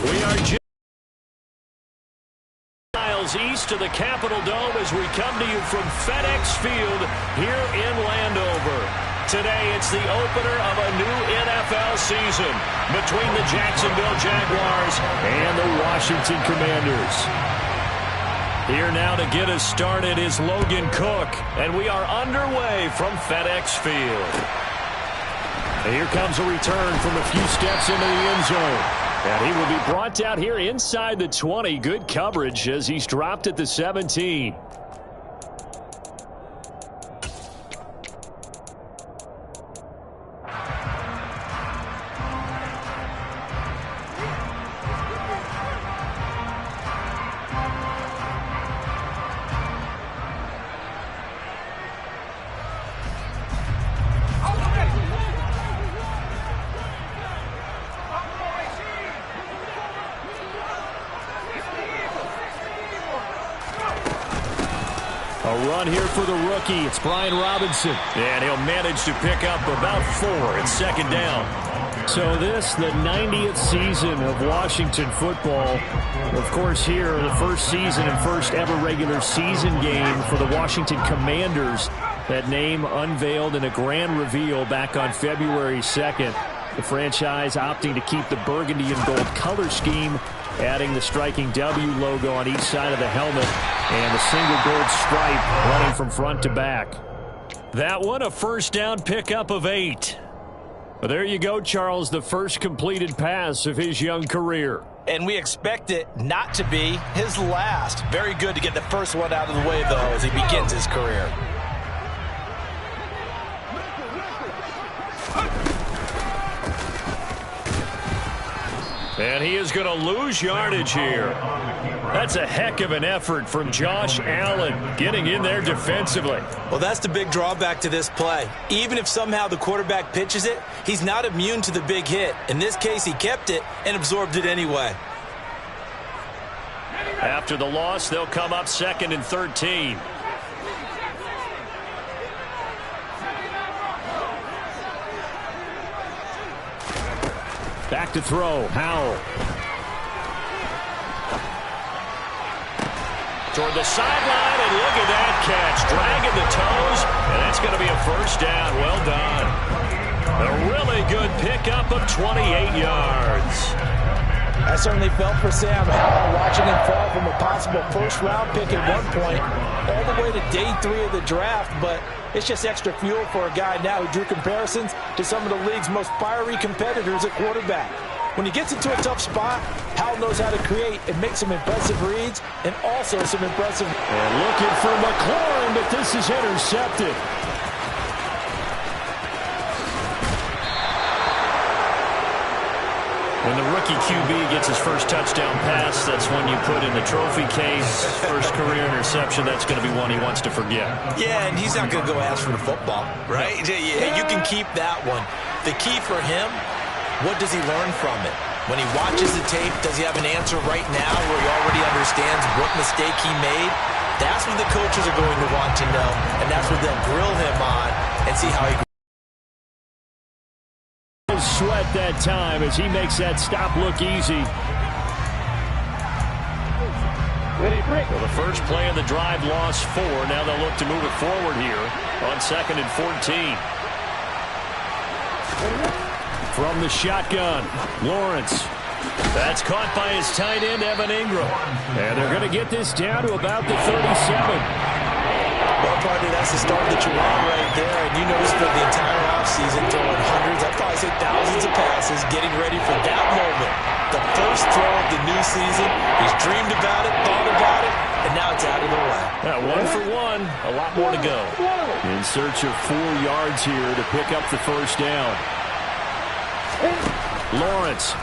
We are just miles east of the Capitol Dome as we come to you from FedEx Field here in Landover. Today, it's the opener of a new NFL season between the Jacksonville Jaguars and the Washington Commanders. Here now to get us started is Logan Cook, and we are underway from FedEx Field. And here comes a return from a few steps into the end zone. And he will be brought down here inside the 20. Good coverage as he's dropped at the 17. A run here for the rookie. It's Brian Robinson. And he'll manage to pick up about 4 at second down. So this, the 90th season of Washington football. Of course, here, the first season and first ever regular season game for the Washington Commanders. That name unveiled in a grand reveal back on February 2nd. The franchise opting to keep the burgundy and gold color scheme, adding the striking W logo on each side of the helmet and the single gold stripe running from front to back. That one, a first down pickup of 8. Well, there you go, Charles, the first completed pass of his young career. And we expect it not to be his last. Very good to get the first one out of the way, though, as he begins his career. And he is going to lose yardage here. That's a heck of an effort from Josh Allen getting in there defensively. Well, that's the big drawback to this play. Even if somehow the quarterback pitches it, he's not immune to the big hit. In this case, he kept it and absorbed it anyway. After the loss, they'll come up 2nd and 13. Back to throw, Howell. Toward the sideline, and look at that catch. Dragging the toes, and that's going to be a first down. Well done. A really good pickup of 28 yards. I certainly felt for Sam Howell watching him fall from a possible first-round pick at one point all the way to day 3 of the draft, but it's just extra fuel for a guy now who drew comparisons to some of the league's most fiery competitors at quarterback. When he gets into a tough spot, Howell knows how to create and make some impressive reads and also some impressive... And looking for McLaurin, but this is intercepted. When the rookie QB gets his first touchdown pass, that's when you put in the trophy case. First career interception, that's going to be one he wants to forget. Yeah, and he's not going to go ask for the football, right? Yeah, you can keep that one. The key for him, what does he learn from it? When he watches the tape, does he have an answer right now where he already understands what mistake he made? That's what the coaches are going to want to know, and that's what they'll grill him on and see how he sweat that time as he makes that stop look easy. Well, the first play of the drive lost 4. Now they'll look to move it forward here on 2nd and 14. From the shotgun, Lawrence. That's caught by his tight end, Evan Ingram. And they're going to get this down to about the 37. Well, partner, that's the start that you want right there. And you notice for the entire offseason throwing hundreds, I'd probably say thousands of passes, getting ready for that moment. The first throw of the new season. He's dreamed about it, thought about it, and now it's out of the way. Yeah, 1 for 1. A lot more to go. In search of 4 yards here to pick up the first down. Lawrence.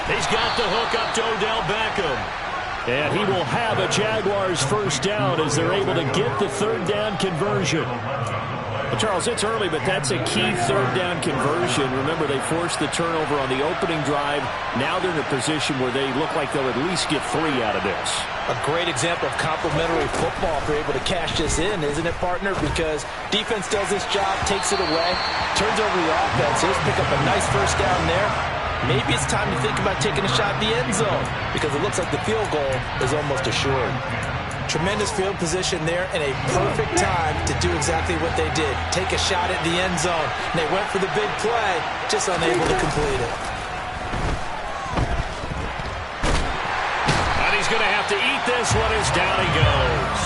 He's got the hook up to Odell Beckham. And he will have a Jaguars first down as they're able to get the 3rd down conversion. Well, Charles, it's early, but that's a key 3rd down conversion. Remember, they forced the turnover on the opening drive. Now they're in a position where they look like they'll at least get 3 out of this. A great example of complementary football if they're able to cash this in, isn't it, partner? Because defense does this job, takes it away, turns over the offense. Let's pick up a nice first down there. maybe it's time to think about taking a shot at the end zone because it looks like the field goal is almost assured. Tremendous field position there and a perfect time to do exactly what they did. Take a shot at the end zone. And they went for the big play, just unable to complete it. And he's going to have to eat this one as down he goes.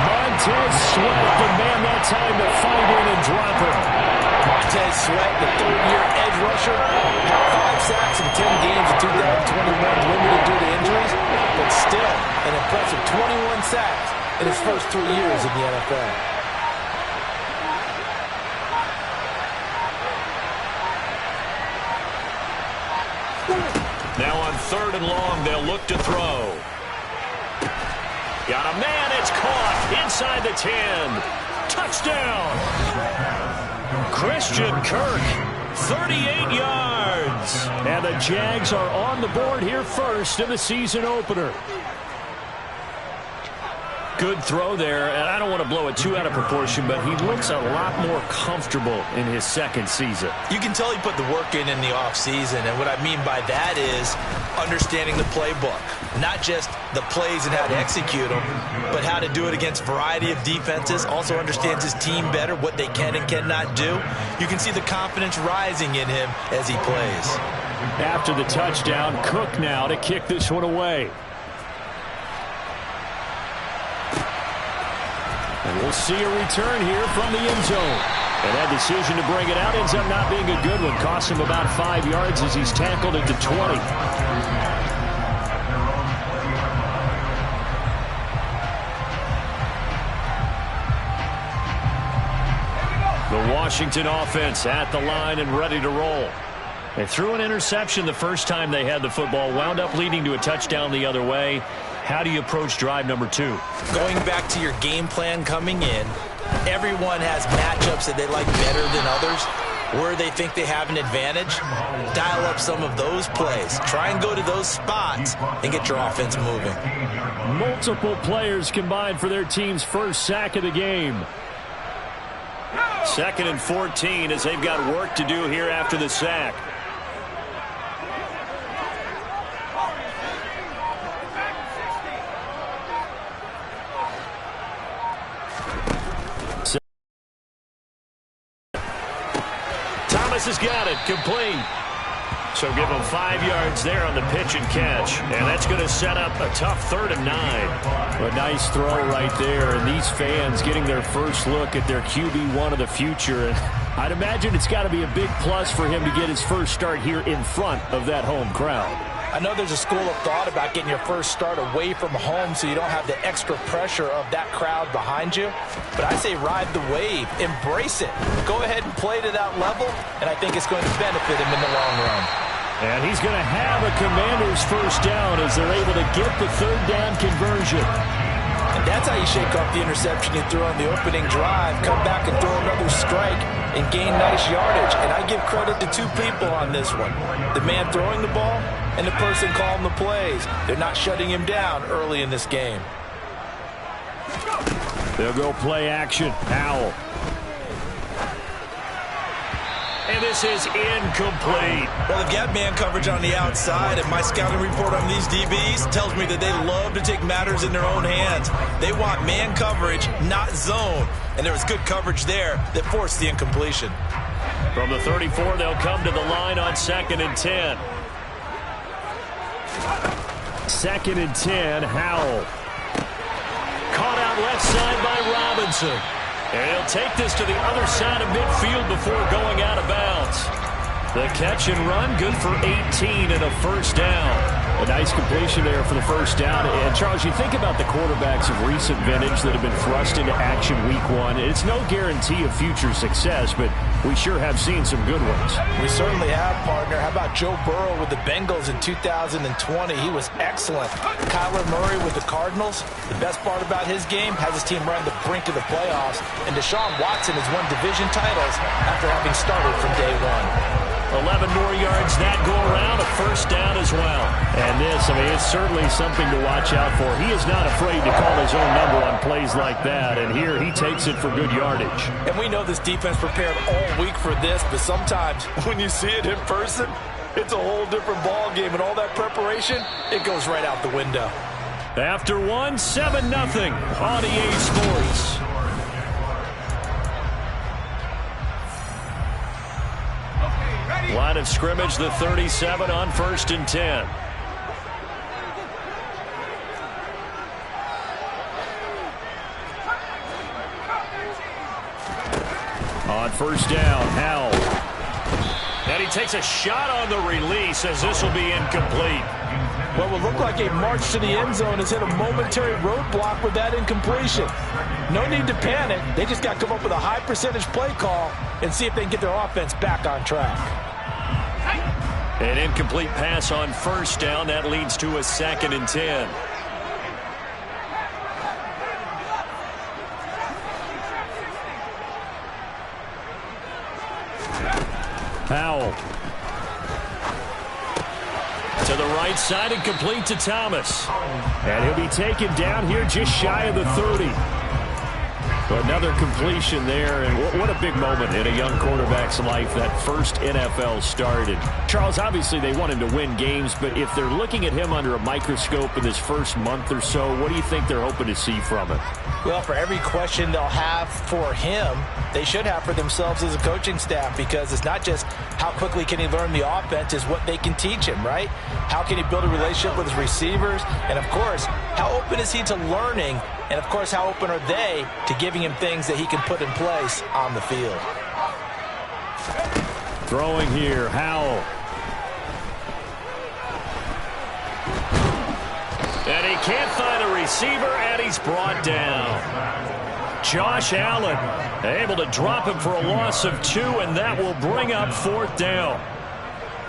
Montez Sweat, the man that time to find him and drop him. Montez Sweat, the third-year edge rusher, had 5 sacks in 10 games in 2021, limited due to injuries, but still an impressive 21 sacks in his first 3 years in the NFL. Now on 3rd and long, they'll look to throw. Got a man, it's caught inside the 10. Touchdown! Christian Kirk, 38 yards. And the Jags are on the board here first in the season opener. Good throw there, and I don't want to blow it too out of proportion, but he looks a lot more comfortable in his second season. You can tell he put the work in the offseason, and what I mean by that is understanding the playbook. Not just the plays and how to execute them, but how to do it against a variety of defenses. Also understands his team better, what they can and cannot do. You can see the confidence rising in him as he plays. After the touchdown, Cook now to kick this one away. And we'll see a return here from the end zone. And that decision to bring it out ends up not being a good one. Costs him about 5 yards as he's tackled at the 20. The Washington offense at the line and ready to roll. They threw an interception the first time they had the football, wound up leading to a touchdown the other way. How do you approach drive number 2? Going back to your game plan coming in, everyone has matchups that they like better than others, where they think they have an advantage. Dial up some of those plays. Try and go to those spots and get your offense moving. Multiple players combined for their team's first sack of the game. 2nd and 14 as they've got work to do here after the sack. Thomas has got it, complete. So give him 5 yards there on the pitch and catch. And that's going to set up a tough 3rd and 9. A nice throw right there. And these fans getting their first look at their QB1 of the future. And I'd imagine it's got to be a big plus for him to get his first start here in front of that home crowd. I know there's a school of thought about getting your first start away from home so you don't have the extra pressure of that crowd behind you. But I say ride the wave. Embrace it. Go ahead and play to that level, and I think it's going to benefit him in the long run. And he's going to have a Commander's first down as they're able to get the 3rd down conversion. And that's how you shake off the interception you threw on the opening drive, come back and throw another strike and gain nice yardage. And I give credit to 2 people on this one. The man throwing the ball and the person calling the plays. They're not shutting him down early in this game. They'll go play action. Howell. And this is incomplete. Well, they've got man coverage on the outside, and my scouting report on these DBs tells me that they love to take matters in their own hands. They want man coverage, not zone. And there was good coverage there that forced the incompletion. From the 34, they'll come to the line on 2nd and 10. 2nd and 10, Howell. Caught out left side by Robinson. And he'll take this to the other side of midfield before going out of bounds. The catch and run, good for 18 and a first down. A nice completion there for the first down. And, Charles, you think about the quarterbacks of recent vintage that have been thrust into action week 1. It's no guarantee of future success, but we sure have seen some good ones. We certainly have, partner. How about Joe Burrow with the Bengals in 2020? He was excellent. Kyler Murray with the Cardinals. The best part about his game, has his team right on the brink of the playoffs. And Deshaun Watson has won division titles after having started from day 1. 11 more yards that go around, a first down as well. And this, I mean, it's certainly something to watch out for. He is not afraid to call his own number on plays like that, and here he takes it for good yardage. And we know this defense prepared all week for this, but sometimes when you see it in person, it's a whole different ball game, and all that preparation, it goes right out the window. After one, 7-0 on EA Sports. Line of scrimmage, the 37 on 1st and 10. On 1st down, Howell. And he takes a shot on the release as this will be incomplete. What will look like a march to the end zone has hit a momentary roadblock with that incompletion. No need to panic. They just got to come up with a high percentage play call and see if they can get their offense back on track. An incomplete pass on 1st down. That leads to a 2nd and 10. Howell. To the right side and complete to Thomas. And he'll be taken down here just shy of the 30. Another completion there, and what a big moment in a young quarterback's life, that first NFL started. Charles, obviously they want him to win games, but if they're looking at him under a microscope in this first month or so, what do you think they're hoping to see from him? Well, for every question they'll have for him, they should have for themselves as a coaching staff, because it's not just how quickly can he learn the offense, it's what they can teach him, right? How can he build a relationship with his receivers? And, of course, how open is he to learning? And, of course, how open are they to giving him things that he can put in place on the field? Throwing here, Howell. And he can't find a receiver, and he's brought down. Josh Allen able to drop him for a loss of 2, and that will bring up 4th down.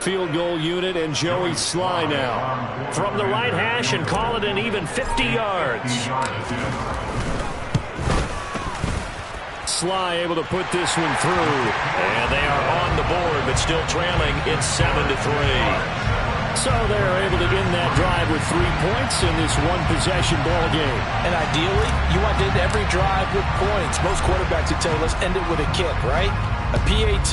Field goal unit and Joey Sly now. From the right hash and call it an even 50 yards. Sly able to put this one through. And they are on the board, but still trailing. It's 7-3. So they're able to end that drive with 3 points in this one-possession ball game. And ideally, you want to end every drive with points. Most quarterbacks would tell you, let's end it with a kick, right? A PAT,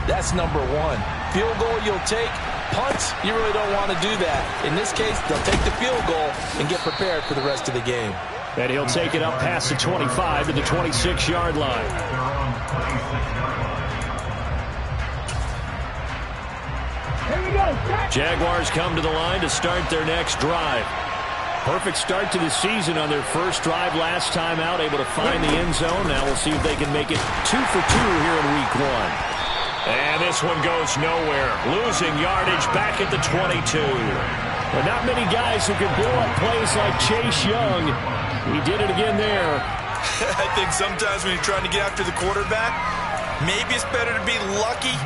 that's number 1. Field goal you'll take. Punts, you really don't want to do that. In this case, they'll take the field goal and get prepared for the rest of the game. And he'll take it up past the 25 to the 26-yard line. Jaguars come to the line to start their next drive. Perfect start to the season on their first drive last time out, able to find the end zone. Now we'll see if they can make it 2 for 2 here in week 1. And this one goes nowhere. Losing yardage back at the 22. But not many guys who can blow up plays like Chase Young. He did it again there. I think sometimes when you're trying to get after the quarterback, maybe it's better to be lucky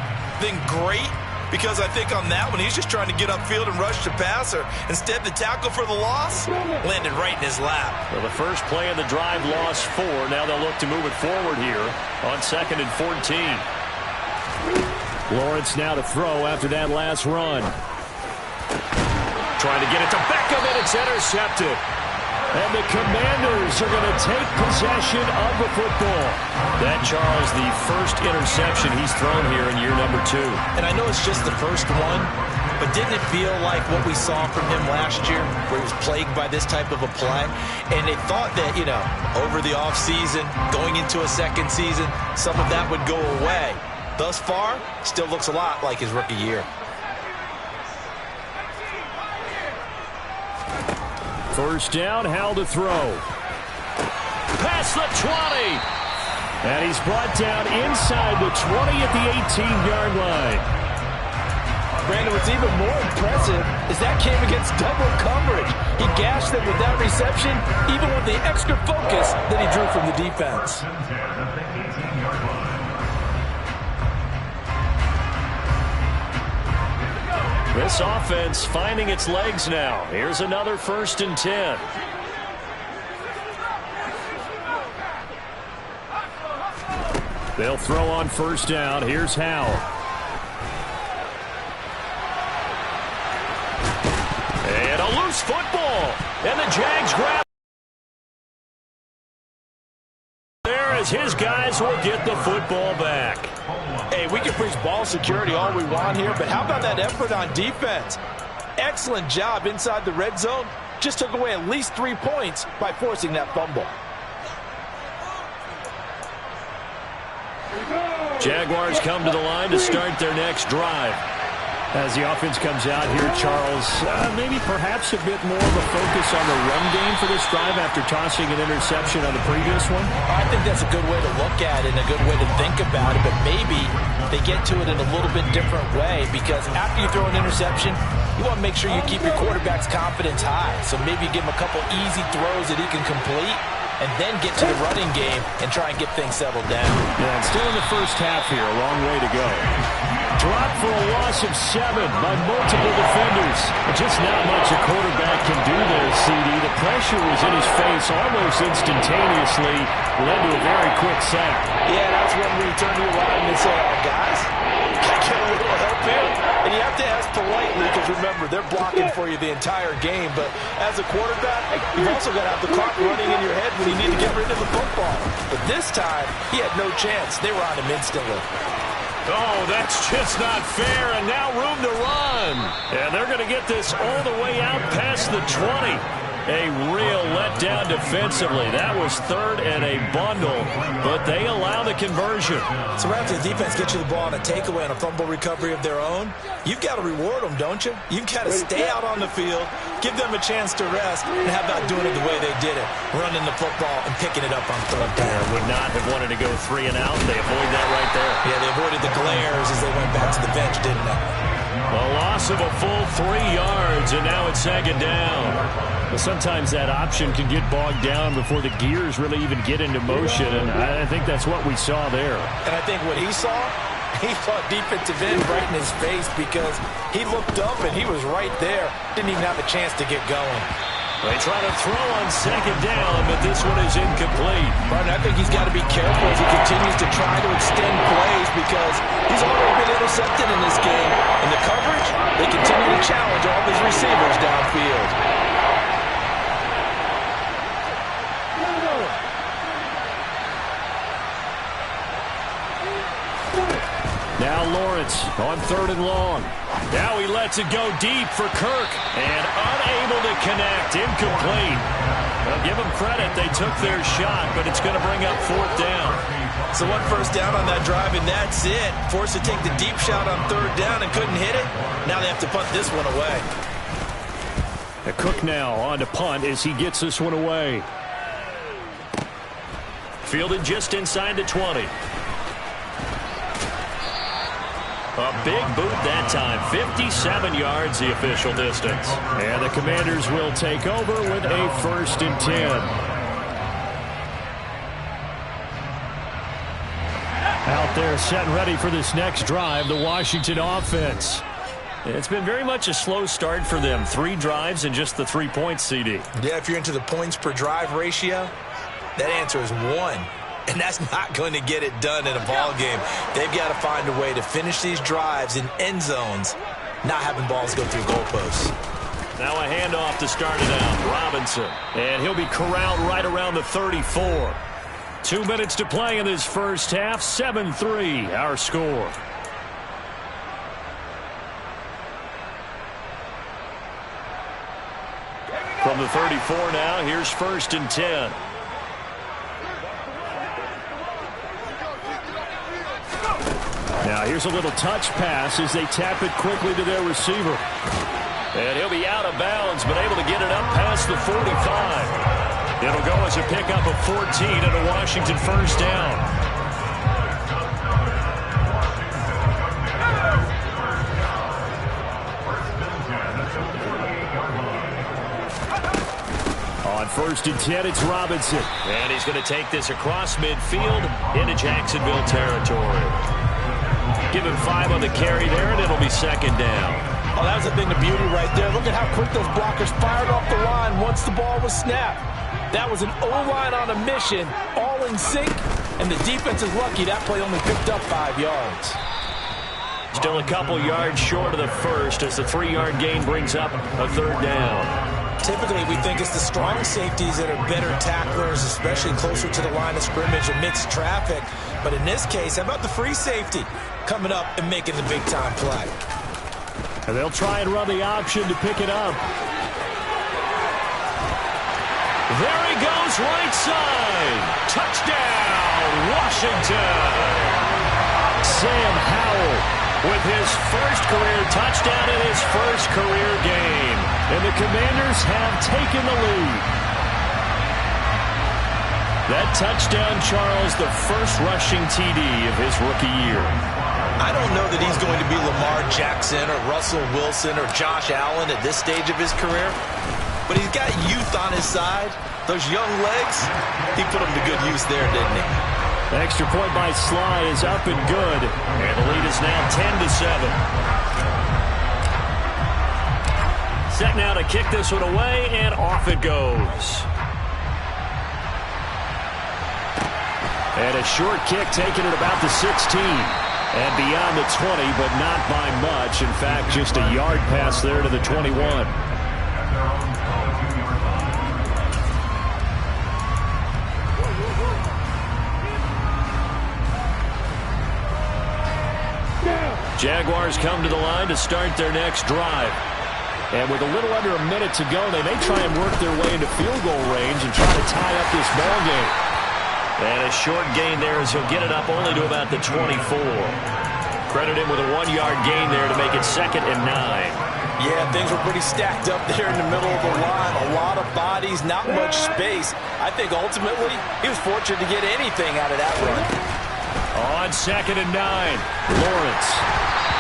than great. Because I think on that one, he's just trying to get upfield and rush the passer. Instead, the tackle for the loss landed right in his lap. Well, the first play of the drive lost 4. Now they'll look to move it forward here on 2nd and 14. Lawrence now to throw after that last run. Trying to get it to Beckham, and it's intercepted. And the Commanders are going to take possession of the football. That, Charles, the first interception he's thrown here in year number 2. And I know it's just the first one, but didn't it feel like what we saw from him last year, where he was plagued by this type of a play? And they thought that, you know, over the offseason, going into a second season, some of that would go away. Thus far, still looks a lot like his rookie year. First down, Howell to throw. Past the 20. And he's brought down inside the 20 at the 18-yard line. Brandon, what's even more impressive is that came against double coverage. He gashed them with that reception, even with the extra focus that he drew from the defense. This offense finding its legs now. Here's another 1st and 10. They'll throw on 1st down. Here's Howell. And a loose football. And the Jags grab as his guys will get the football back. Hey, we can preach ball security all we want here, but how about that effort on defense? Excellent job inside the red zone. Just took away at least 3 points by forcing that fumble. Jaguars come to the line to start their next drive. As the offense comes out here, Charles, maybe perhaps a bit more of a focus on the run game for this drive after tossing an interception on the previous one? I think that's a good way to look at it and a good way to think about it, but maybe they get to it in a little bit different way, because after you throw an interception, you want to make sure you keep your quarterback's confidence high. So maybe you give him a couple easy throws that he can complete, and then get to the running game and try and get things settled down. Yeah, and still in the first half here, a long way to go. Dropped for a loss of 7 by multiple defenders. Just not much a quarterback can do there, CD. The pressure was in his face almost instantaneously, led to a very quick sack. Yeah, that's when we turn to your line and say, guys, can I get a little help here? And you have to ask politely, because remember, they're blocking for you the entire game. But as a quarterback, you've also got to have the clock running in your head when you need to get rid of the football. But this time, he had no chance. They were on him instantly. Oh, that's just not fair, and now room to run. And they're going to get this all the way out past the 20. A real letdown defensively. That was third and a bundle, but they allow the conversion. So after the defense gets you the ball on a takeaway on a fumble recovery of their own, you've got to reward them, don't you? You've got to stay out on the field, give them a chance to rest, and how about doing it the way they did it, running the football and picking it up on third down. Would not have wanted to go 3 and out. They avoid that right there. Yeah, they avoided the glares as they went back to the bench, didn't they? A loss of a full 3 yards, and now it's second down. Well, sometimes that option can get bogged down before the gears really even get into motion, and I think that's what we saw there. And I think what he saw defensive end right in his face, because he looked up and he was right there. Didn't even have a chance to get going. They try to throw on second down, but this one is incomplete. Martin, I think he's got to be careful as he continues to try to extend plays, because he's already been intercepted in this game. In the coverage, they continue to challenge all his receivers downfield. Now Lawrence on 3rd and long. Now he lets it go deep for Kirk, and unable to connect, incomplete. Well, give them credit, they took their shot, but it's going to bring up 4th down. So 1 first down on that drive, and that's it. Forced to take the deep shot on 3rd down and couldn't hit it. Now they have to punt this one away. Cook now on to punt as he gets this one away. Fielded just inside the 20. A big boot that time, 57 yards the official distance. And the Commanders will take over with a 1st and 10. Out there set and ready for this next drive, the Washington offense. It's been very much a slow start for them. 3 drives and just the 3 points, CD. Yeah, if you're into the points per drive ratio, that answer is 1. And that's not going to get it done in a ball game. They've got to find a way to finish these drives in end zones, not having balls go through goalposts. Now a handoff to start it out. Robinson. And he'll be corralled right around the 34. 2 minutes to play in this first half. 7-3 our score. From the 34 now, here's 1st and 10. Now here's a little touch pass as they tap it quickly to their receiver. And he'll be out of bounds, but able to get it up past the 45. It'll go as a pickup of 14 and a Washington 1st down. On 1st and 10, it's Robinson. And he's going to take this across midfield into Jacksonville territory. Give him 5 on the carry there, and it'll be 2nd down. Oh, that was a thing of beauty right there. Look at how quick those blockers fired off the line once the ball was snapped. That was an O-line on a mission, all in sync, and the defense is lucky that play only picked up 5 yards. Still a couple yards short of the first as the 3-yard gain brings up a 3rd down. Typically, we think it's the strong safeties that are better tacklers, especially closer to the line of scrimmage amidst traffic. But in this case, how about the free safety coming up and making the big-time play? And they'll try and run the option to pick it up. There he goes, right side. Touchdown, Washington. Sam Howell with his first career touchdown in his first career game. And the Commanders have taken the lead. That touchdown, Charles, the first rushing TD of his rookie year. I don't know that he's going to be Lamar Jackson or Russell Wilson or Josh Allen at this stage of his career, but he's got youth on his side. Those young legs, he put them to good use there, didn't he? The extra point by Sly is up and good, and the lead is now 10-7. Set now to kick this one away, and off it goes. And a short kick taken at about the 16. And beyond the 20, but not by much. In fact, just a yard pass there to the 21. Jaguars come to the line to start their next drive. And with a little under a minute to go, they may try and work their way into field goal range and try to tie up this ball game. And a short gain there as he'll get it up only to about the 24. Credit him with a 1-yard gain there to make it 2nd and 9. Yeah, things were pretty stacked up there in the middle of the line. A lot of bodies, not much space. I think ultimately he was fortunate to get anything out of that run. On 2nd and 9, Lawrence.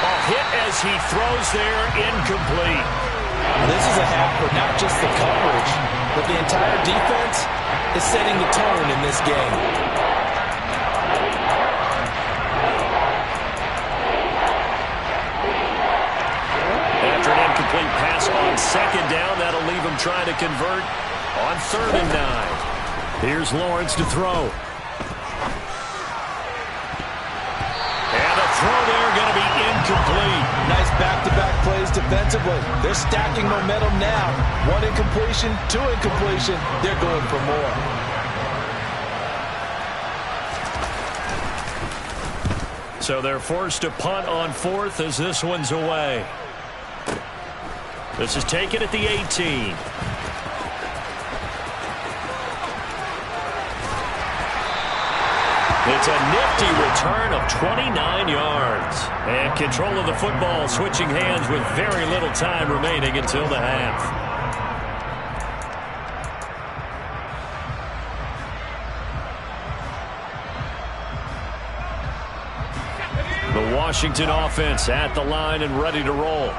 A hit as he throws there, incomplete. This is a half for not just the coverage, but the entire defense is setting the tone in this game. After an incomplete pass on 2nd down, that'll leave him trying to convert on 3rd and 9. Here's Lawrence to throw. And the throw there going to be incomplete. Nice back-to-back plays defensively. They're stacking momentum now. 1 incompletion, 2 incompletion. They're going for more. So they're forced to punt on 4th as this one's away. This is taken at the 18. It's a nifty return of 29 yards. And control of the football switching hands with very little time remaining until the half. The Washington offense at the line and ready to roll.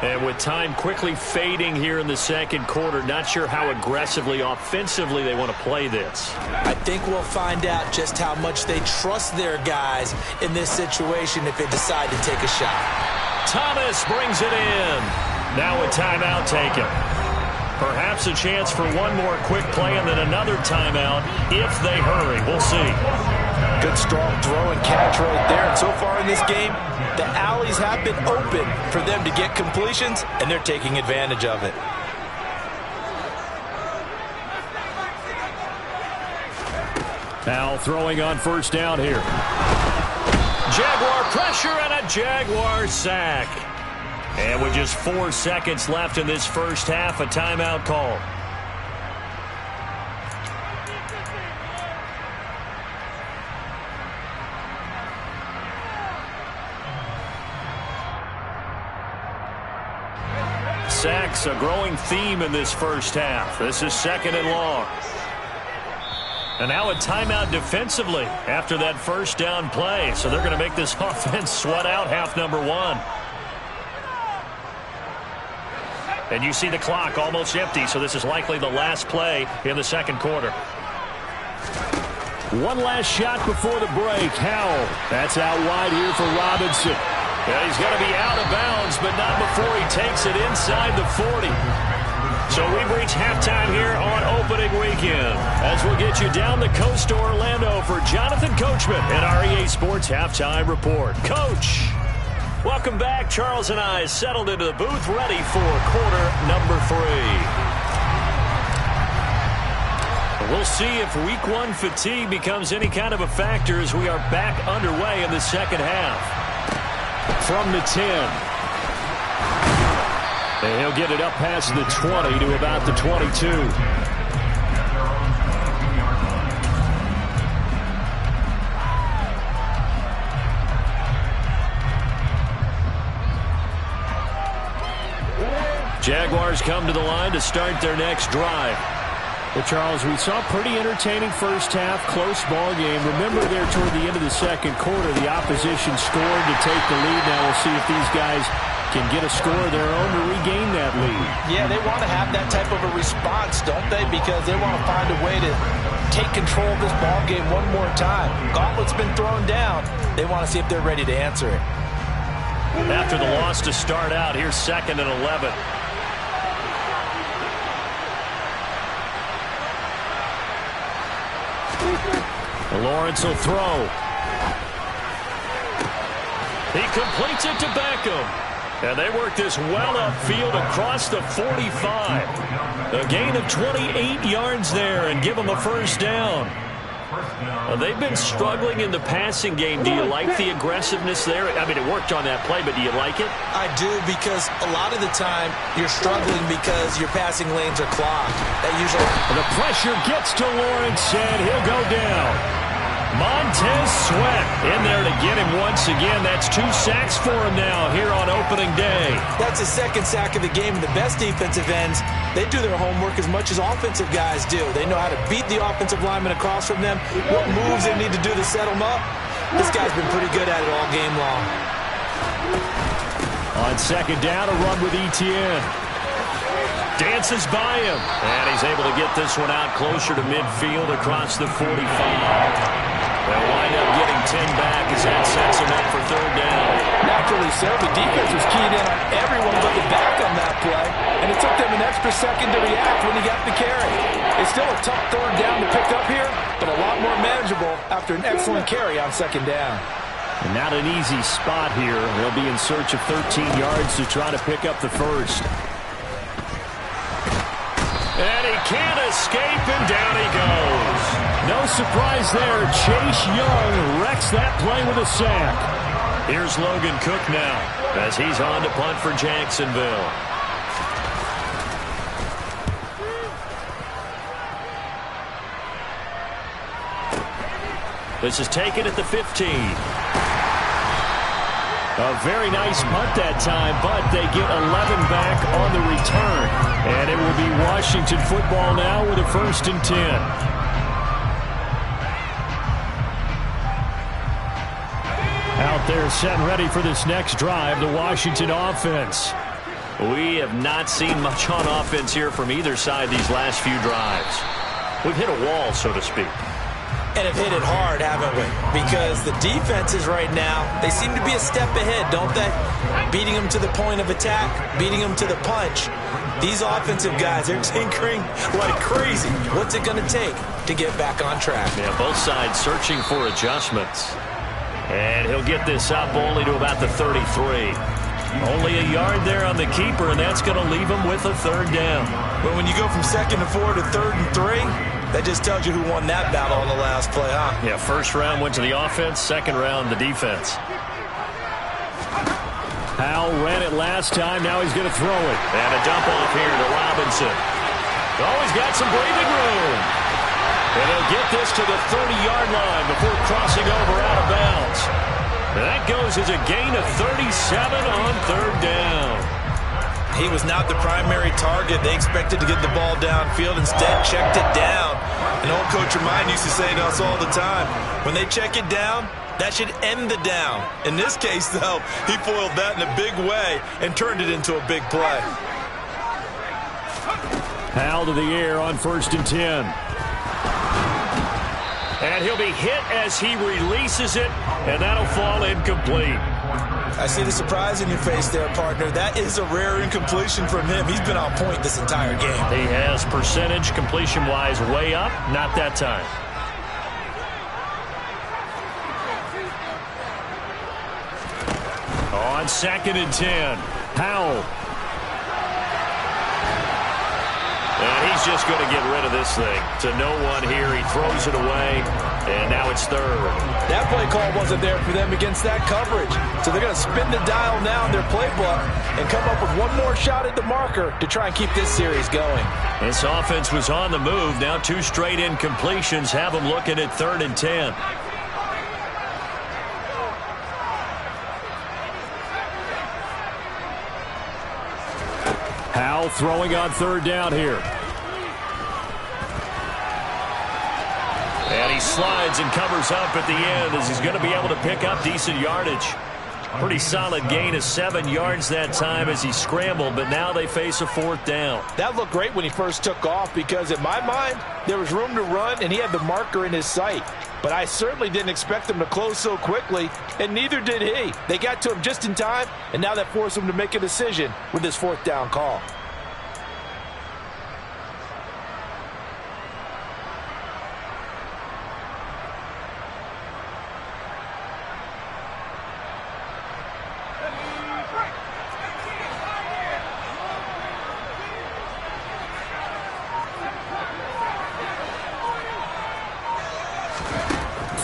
And with time quickly fading here in the 2nd quarter, not sure how aggressively, offensively they want to play this. I think we'll find out just how much they trust their guys in this situation if they decide to take a shot. Thomas brings it in. Now a timeout taken. Perhaps a chance for one more quick play and then another timeout if they hurry. We'll see. Good strong throw and catch right there. And so far in this game, the alleys have been open for them to get completions, and they're taking advantage of it. Now throwing on 1st down here. Jaguar pressure and a Jaguar sack. And with just 4 seconds left in this first half, a timeout call. Sacks, a growing theme in this first half. This is 2nd and long. And now a timeout defensively after that 1st down play. So they're going to make this offense sweat out half number 1. And you see the clock almost empty, so this is likely the last play in the 2nd quarter. One last shot before the break. Howell. That's out wide here for Robinson. Yeah, he's going to be out of bounds, but not before he takes it inside the 40. So we've reached halftime here on opening weekend as we'll get you down the coast to Orlando for Jonathan Coachman and our EA Sports Halftime Report. Coach, welcome back. Charles and I settled into the booth ready for quarter number 3. We'll see if week one fatigue becomes any kind of a factor as we are back underway in the second half. From the 10. And he'll get it up past the 20 to about the 22. Jaguars come to the line to start their next drive. Well, Charles, we saw a pretty entertaining first half, close ball game. Remember there toward the end of the second quarter, the opposition scored to take the lead. Now we'll see if these guys can get a score of their own to regain that lead. Yeah, they want to have that type of a response, don't they? Because they want to find a way to take control of this ball game one more time. Gauntlet's been thrown down. They want to see if they're ready to answer it. After the loss to start out, here's 2nd and 11. Lawrence will throw. He completes it to Beckham. And they work this well upfield across the 45. A gain of 28 yards there and give them a first down. They've been struggling in the passing game. Do you like the aggressiveness there? I mean, it worked on that play, but do you like it? I do, because a lot of the time you're struggling because your passing lanes are clogged. That usually... The pressure gets to Lawrence, and he'll go down. Montez Sweat in there to get him once again. That's 2 sacks for him now here on opening day. That's his 2nd sack of the game. The best defensive ends, they do their homework as much as offensive guys do. They know how to beat the offensive lineman across from them, what moves they need to do to set them up. This guy's been pretty good at it all game long. On 2nd down, a run with Etienne. Dances by him, and he's able to get this one out closer to midfield across the 45. They'll wind up getting 10 back as that sets him up for 3rd down. Naturally so. The defense was keyed in on everyone but the back on that play, and it took them an extra second to react when he got the carry. It's still a tough 3rd down to pick up here, but a lot more manageable after an excellent carry on 2nd down. And not an easy spot here. They'll be in search of 13 yards to try to pick up the first. And he can't escape, and down he goes. No surprise there. Chase Young wrecks that play with a sack. Here's Logan Cook now as he's on to punt for Jacksonville. This is taken at the 15. A very nice punt that time, but they get 11 back on the return. And it will be Washington football now with a 1st and 10. Out there set and ready for this next drive, the Washington offense. We have not seen much on offense here from either side these last few drives. We've hit a wall, so to speak. And have hit it hard, haven't we? Because the defenses right now, they seem to be a step ahead, don't they? Beating them to the point of attack, beating them to the punch. These offensive guys, they're tinkering like crazy. What's it going to take to get back on track? Yeah, both sides searching for adjustments. And he'll get this up only to about the 33. Only a yard there on the keeper, and that's going to leave him with a 3rd down. But when you go from 2nd and 4 to 3rd and 3, that just tells you who won that battle on the last play, huh? Yeah, 1st round went to the offense, 2nd round the defense. Powell ran it last time, now he's going to throw it. And a dump off here to Robinson. Oh, he's got some breathing room. And he'll get this to the 30-yard line before crossing over out of bounds. And that goes as a gain of 37 on 3rd down. He was not the primary target. They expected to get the ball downfield. Instead, checked it down. An old coach of mine used to say to us all the time, when they check it down, that should end the down. In this case, though, he foiled that in a big way and turned it into a big play. Powell to the air on 1st and 10. And he'll be hit as he releases it, and that'll fall incomplete. I see the surprise in your face there, partner. That is a rare incompletion from him. He's been on point this entire game. He has percentage completion-wise way up. Not that time. On 2nd and 10, Powell. And he's just going to get rid of this thing. To no one here. He throws it away, and now it's third. That play call wasn't there for them against that coverage. So they're going to spin the dial now in their playbook and come up with one more shot at the marker to try and keep this series going. This offense was on the move. Now 2 straight incompletions have them looking at 3rd and 10. Howell throwing on 3rd down here. And he slides and covers up at the end as he's going to be able to pick up decent yardage. Pretty solid gain of 7 yards that time as he scrambled, but now they face a 4th down. That looked great when he first took off because in my mind, there was room to run and he had the marker in his sight. But I certainly didn't expect him to close so quickly, and neither did he. They got to him just in time, and now that forced him to make a decision with this 4th down call.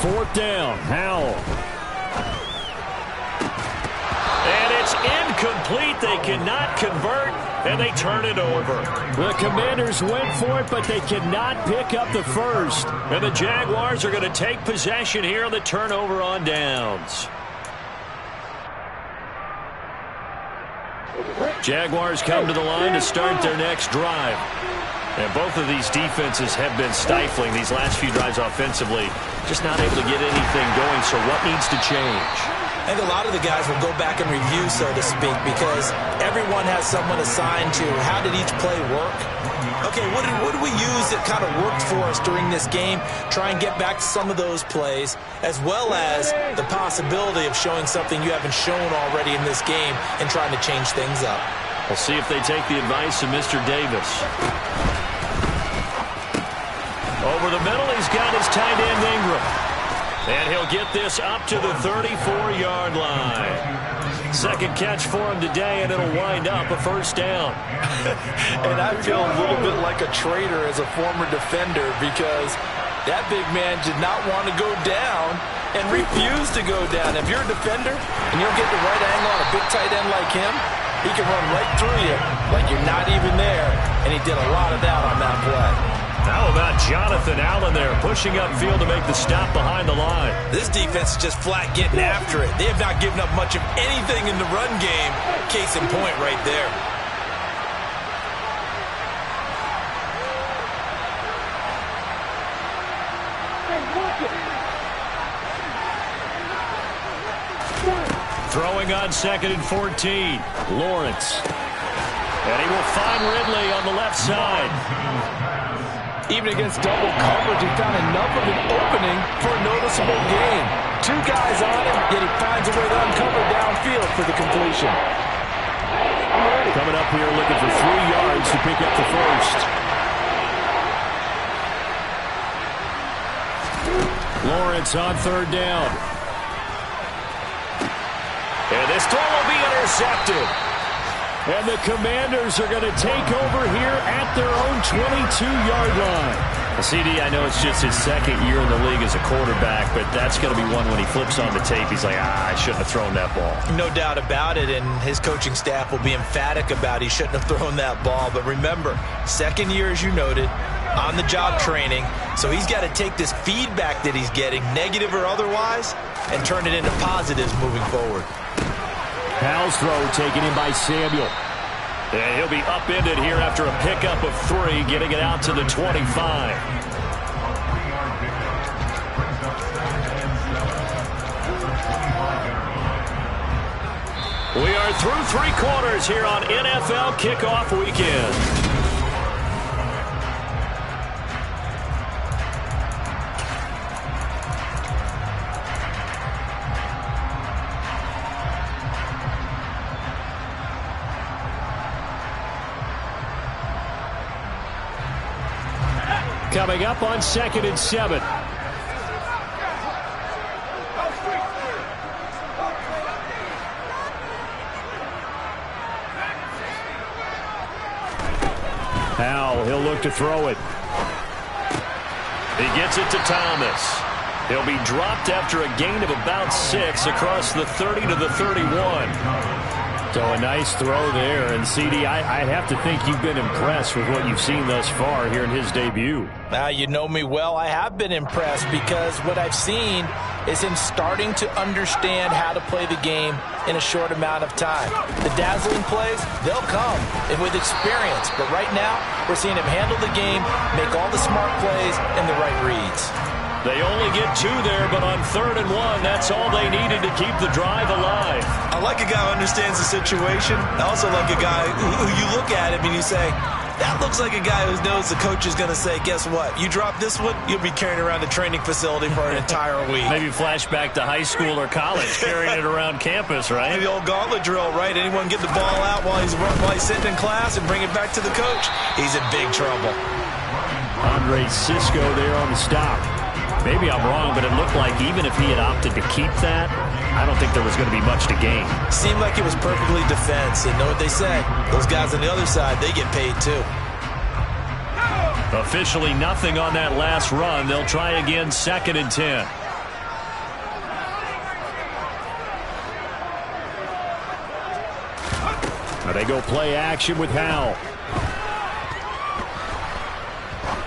Fourth down, Howell. And it's incomplete. They cannot convert, and they turn it over. The Commanders went for it, but they cannot pick up the first. And the Jaguars are going to take possession here on the turnover on downs. Jaguars come to the line to start their next drive. And both of these defenses have been stifling these last few drives offensively. Just not able to get anything going, so what needs to change? I think a lot of the guys will go back and review, so to speak, because everyone has someone assigned to how did each play work. Okay, what did we use that kind of worked for us during this game? Try and get back to some of those plays, as well as the possibility of showing something you haven't shown already in this game and trying to change things up. We'll see if they take the advice of Mr. Davis. Over the middle, he's got his tight end Ingram. And he'll get this up to the 34-yard line. Second catch for him today, and it'll wind up a 1st down. And I feel a little bit like a traitor as a former defender because that big man did not want to go down and refused to go down. If you're a defender and you'll get the right angle on a big tight end like him, he can run right through you like you're not even there, and he did a lot of that on that play. How about Jonathan Allen there, pushing upfield to make the stop behind the line? This defense is just flat getting after it. They have not given up much of anything in the run game. Case in point right there. Throwing on 2nd and 14. Lawrence. And he will find Ridley on the left side. Even against double coverage, he found enough of an opening for a noticeable gain. 2 guys on him, yet he finds a way to uncover downfield for the completion. Coming up here looking for 3 yards to pick up the first. Lawrence on 3rd down. And this throw will be intercepted. And the Commanders are going to take over here at their own 22-yard line. Well, CD, I know it's just his 2nd year in the league as a quarterback, but that's going to be one when he flips on the tape, he's like, I shouldn't have thrown that ball. No doubt about it, and his coaching staff will be emphatic about he shouldn't have thrown that ball. But remember, 2nd year, as you noted, on-the-job training, so he's got to take this feedback that he's getting, negative or otherwise, and turn it into positives moving forward. Howell's throw taken in by Samuel. And he'll be upended here after a pickup of 3, getting it out to the 25. We are through 3 quarters here on NFL Kickoff Weekend. Coming up on 2nd and 7. Howell, he'll look look to throw it. He gets it to Thomas. He'll be dropped after a gain of about 6 across the 30 to the 31. So a nice throw there. And, CD, I'd have to think you've been impressed with what you've seen thus far here in his debut. Now, you know me well. I have been impressed because what I've seen is him starting to understand how to play the game in a short amount of time. The dazzling plays, they'll come and with experience. But right now, we're seeing him handle the game, make all the smart plays and the right reads. They only get 2 there, but on 3rd and 1, that's all they needed to keep the drive alive. I like a guy who understands the situation. I also like a guy who you look at him and you say, that looks like a guy who knows the coach is going to say, guess what? You drop this one, you'll be carrying around the training facility for an entire week. Maybe flashback to high school or college, carrying it around campus, right? Maybe the old gauntlet drill, right? Anyone get the ball out while he's sitting in class and bring it back to the coach? He's in big trouble. Andre Cisco there on the stop. Maybe I'm wrong, but it looked like even if he had opted to keep that, I don't think there was going to be much to gain. Seemed like it was perfectly defense. And know what they say? Those guys on the other side, they get paid too. Officially nothing on that last run. They'll try again 2nd and 10. Now they go play action with Howell.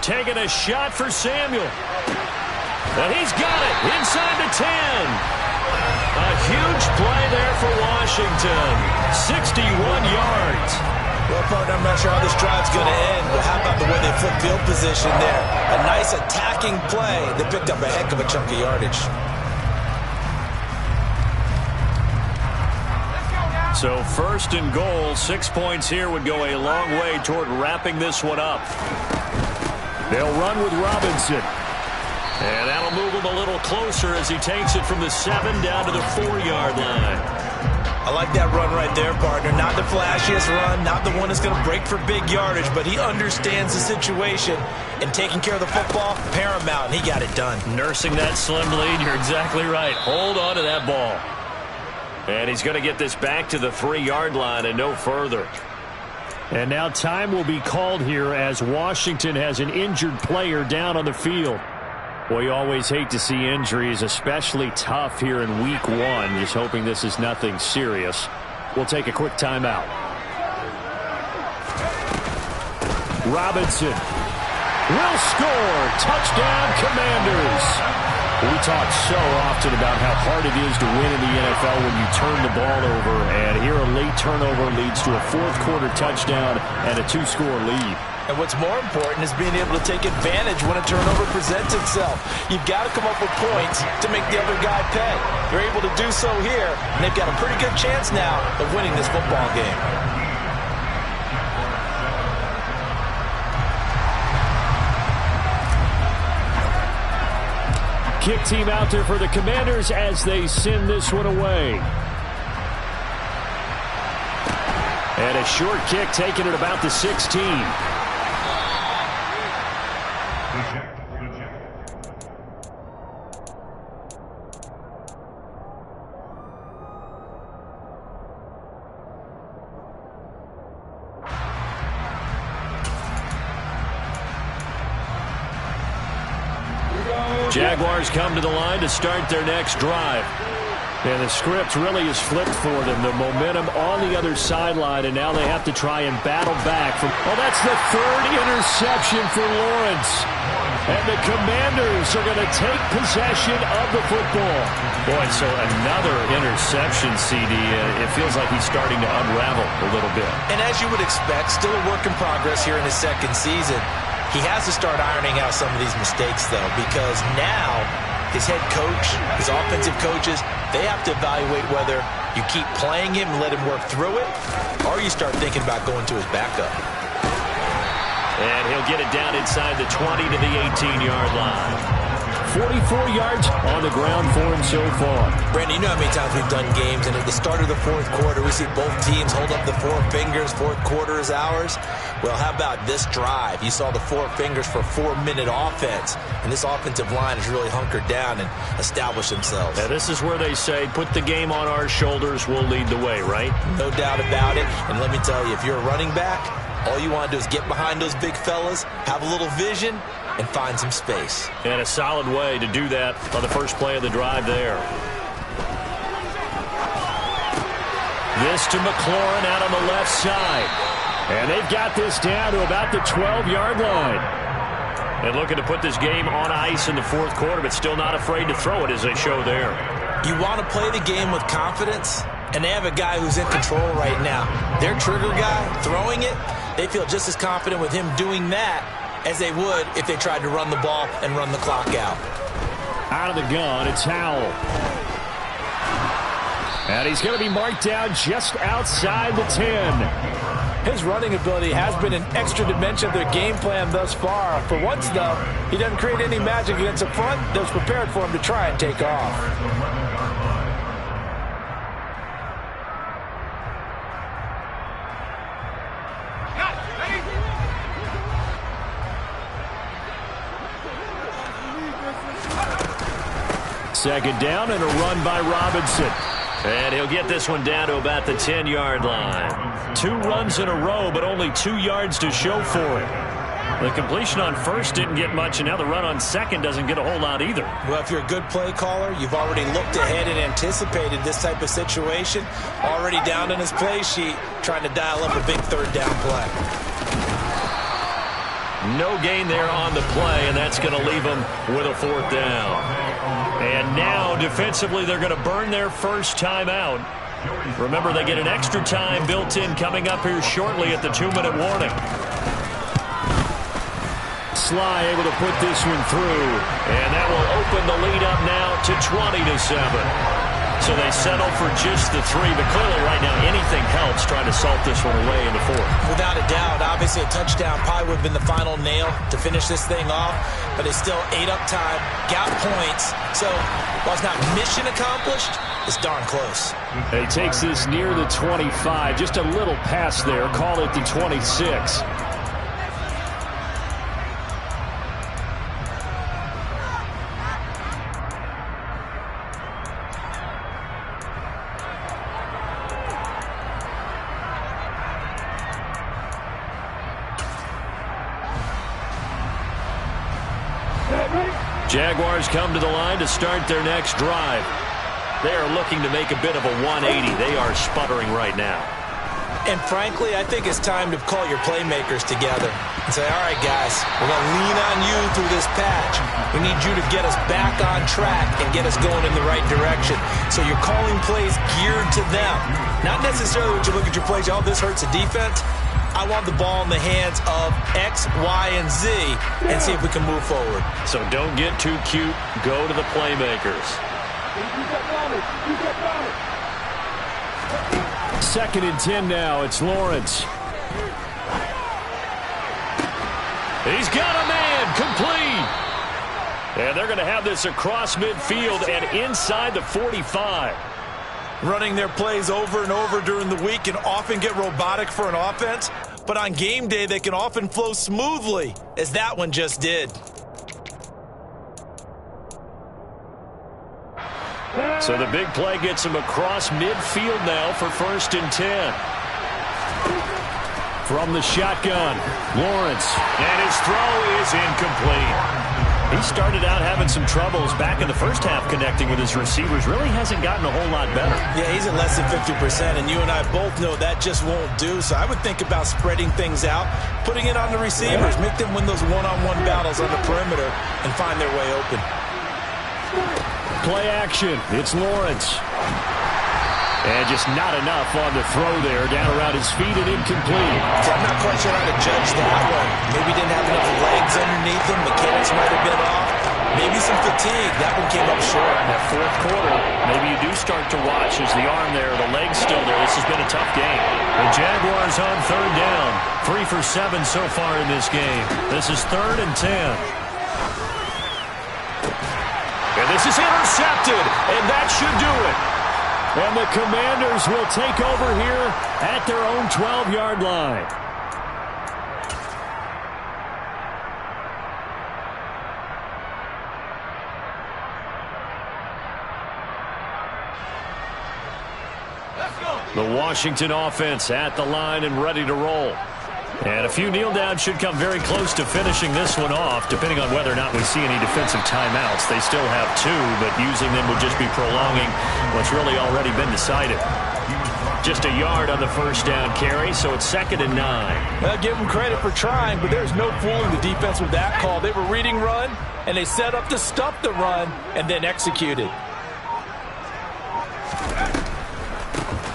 Taking a shot for Samuel. And he's got it inside the 10. A huge play there for Washington. 61 yards. Well, partner, I'm not sure how this drive's going to end, but how about the way they flip field position there? A nice attacking play that picked up a heck of a chunk of yardage. So 1st and goal, 6 points here would go a long way toward wrapping this one up. They'll run with Robinson. And that'll move him a little closer as he takes it from the 7 down to the 4-yard line. I like that run right there, partner. Not the flashiest run, not the one that's going to break for big yardage, but he understands the situation, and taking care of the football, paramount, and he got it done. Nursing that slim lead, you're exactly right. Hold on to that ball. And he's going to get this back to the 3-yard line and no further. And now time will be called here as Washington has an injured player down on the field. Well, you always hate to see injuries, especially tough here in week 1. Just hoping this is nothing serious. We'll take a quick timeout. Robinson will score. Touchdown, Commanders. We talk so often about how hard it is to win in the NFL when you turn the ball over. And here a late turnover leads to a 4th-quarter touchdown and a 2-score lead. And what's more important is being able to take advantage when a turnover presents itself. You've got to come up with points to make the other guy pay. They're able to do so here, and they've got a pretty good chance now of winning this football game. Kick team out there for the Commanders as they send this one away. And a short kick taken at about the 16. Jaguars come to the line to start their next drive. And the script really is flipped for them. The momentum on the other sideline, and now they have to try and battle back. Oh, that's the 3rd interception for Lawrence. And the Commanders are going to take possession of the football. Boy, so another interception, CD. It feels like he's starting to unravel a little bit. And as you would expect, still a work in progress here in his 2nd season. He has to start ironing out some of these mistakes, though, because now his head coach, his offensive coaches, they have to evaluate whether you keep playing him and let him work through it, or you start thinking about going to his backup. And he'll get it down inside the 20 to the 18-yard line. 44 yards on the ground for him so far. Brandon, you know how many times we've done games, and at the start of the 4th quarter, we see both teams hold up the 4 fingers, 4th quarter is ours. Well, how about this drive? You saw the 4 fingers for 4-minute offense, and this offensive line has really hunkered down and established themselves. Now, this is where they say, put the game on our shoulders, we'll lead the way, right? No doubt about it, and let me tell you, if you're a running back, All you want to do is get behind those big fellas, have a little vision, and find some space. And a solid way to do that on the first play of the drive there. This to McLaurin out on the left side. And they've got this down to about the 12-yard line. And looking to put this game on ice in the fourth quarter, but still not afraid to throw it as they show there. You want to play the game with confidence, and they have a guy who's in control right now. Their trigger guy throwing it, they feel just as confident with him doing that as they would if they tried to run the ball and run the clock out. Out of the gun, it's Howell. And he's going to be marked down just outside the 10. His running ability has been an extra dimension of their game plan thus far. For once, though, he doesn't create any magic against the front that's prepared for him to try and take off. Second down and a run by Robinson. And he'll get this one down to about the 10-yard line. 2 runs in a row, but only 2 yards to show for it. The completion on first didn't get much, and now the run on second doesn't get a whole lot either. Well, if you're a good play caller, you've already looked ahead and anticipated this type of situation. Already down in his play sheet, trying to dial up a big third down play. No gain there on the play, and that's going to leave them with a 4th down. And now, defensively, they're going to burn their first time out. Remember, they get an extra time built in coming up here shortly at the 2-minute warning. Sly able to put this one through, and that will open the lead up now to 20-7. So they settle for just the 3, but clearly right now anything helps trying to salt this one away in the 4th. Without a doubt, obviously a touchdown probably would have been the final nail to finish this thing off, but it's still ate up time, got points. So while it's not mission accomplished, it's darn close. He takes this near the 25, just a little past there, call it the 26. Jaguars come to the line to start their next drive. They are looking to make a bit of a 180. They are sputtering right now. And frankly, I think it's time to call your playmakers together and say, all right, guys, we're going to lean on you through this patch. We need you to get us back on track and get us going in the right direction. So you're calling plays geared to them. Not necessarily when you look at your plays, oh, this hurts the defense. I want the ball in the hands of X, Y, and Z and see if we can move forward. So don't get too cute. Go to the playmakers. 2nd and 10 now. It's Lawrence. He's got a man. Complete. And they're going to have this across midfield and inside the 45. Running their plays over and over during the week can often get robotic for an offense, but on game day they can often flow smoothly, as that one just did. So the big play gets him across midfield now for 1st and 10. From the shotgun, Lawrence, and his throw is incomplete. He started out having some troubles back in the first half connecting with his receivers. Really hasn't gotten a whole lot better. Yeah, he's at less than 50%, and you and I both know that just won't do. So I would think about spreading things out, putting it on the receivers, make them win those one-on-one battles on the perimeter and find their way open. Play action. It's Lawrence. And just not enough on the throw there. Down around his feet and incomplete. So I'm not quite sure how to judge that one. Maybe didn't have enough legs underneath him. Mechanics might have been off. Maybe some fatigue. That one came up short. In that 4th quarter, maybe you do start to watch as the arm there, the leg's still there. This has been a tough game. The Jaguars on 3rd down. 3 for 7 so far in this game. This is 3rd and 10. And this is intercepted, and that should do it. And the Commanders will take over here at their own 12-yard line. The Washington offense at the line and ready to roll. And a few kneel downs should come very close to finishing this one off, depending on whether or not we see any defensive timeouts. They still have 2, but using them would just be prolonging what's really already been decided. Just a yard on the first down carry, so it's 2nd and 9. Well, give them credit for trying, but there's no fooling the defense with that call. They were reading run, and they set up to stuff the run and then executed.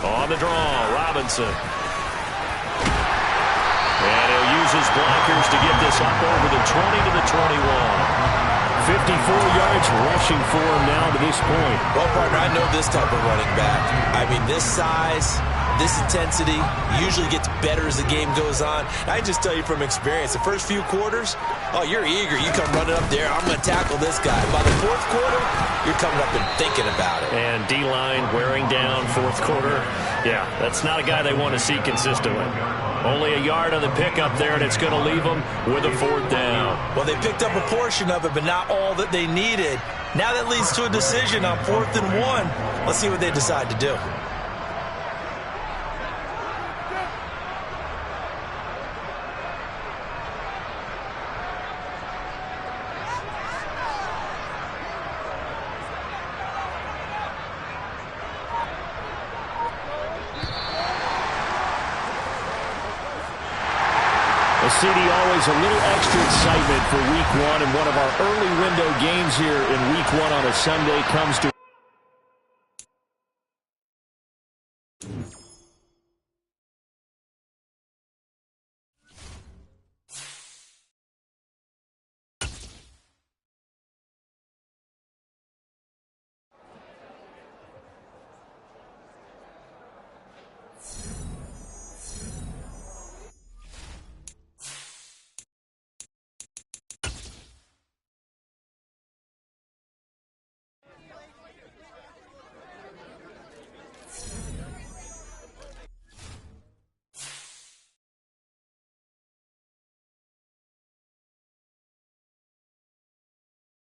On the draw, Robinson. And he'll use his blockers to get this up over the 20 to the 21. 54 yards rushing for him now to this point. Well, partner, I know this type of running back. I mean, this size, this intensity usually gets better as the game goes on. I just tell you from experience, the first few quarters, oh, you're eager. You come running up there, I'm going to tackle this guy. By the 4th quarter, you're coming up and thinking about it. And D-line wearing down 4th quarter. Yeah, that's not a guy they want to see consistently. Only a yard on the pickup there, and it's going to leave them with a 4th down. Well, they picked up a portion of it, but not all that they needed. Now that leads to a decision on 4th and 1. Let's see what they decide to do. CD, always a little extra excitement for Week 1, and one of our early window games here in Week 1 on a Sunday comes to